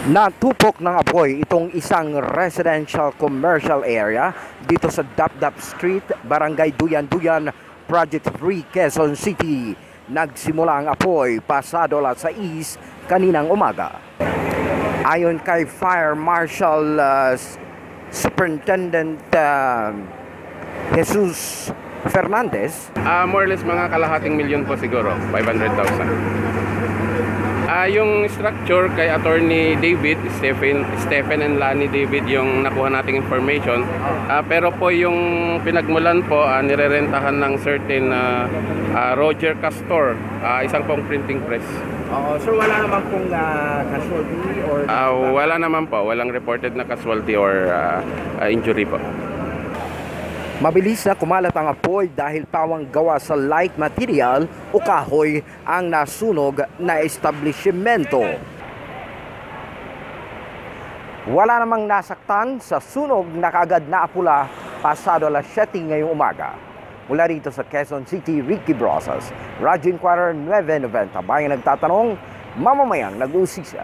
Natupok ng apoy itong isang residential commercial area dito sa Dapdap Street, Barangay Duyan-Duyan, Project 3, Quezon City. Nagsimula ang apoy pasado alas 6 kaninang umaga. Ayon kay Fire Marshal Superintendent Jesus Fernandez, more or less mga kalahating milyon po siguro, 500,000. Yung structure kay Attorney David, Stephen and Lani David yung nakuha nating information. Pero po yung pinagmulan po, nirerentahan ng certain Roger Castor, isang pong printing press. so wala naman pong casualty or... Wala naman po, walang reported na casualty or injury po. Mabilis na kumalat ang apoy dahil pawang gawa sa light material o kahoy ang nasunog na establishmento. Wala namang nasaktan sa sunog na kaagad naapula pasado alas 7 ngayong umaga. Mula rito sa Quezon City, Ricky Brosas, Radyo Inquirer 990. Bayan nagtatanong, mamamayang nag-uusisa.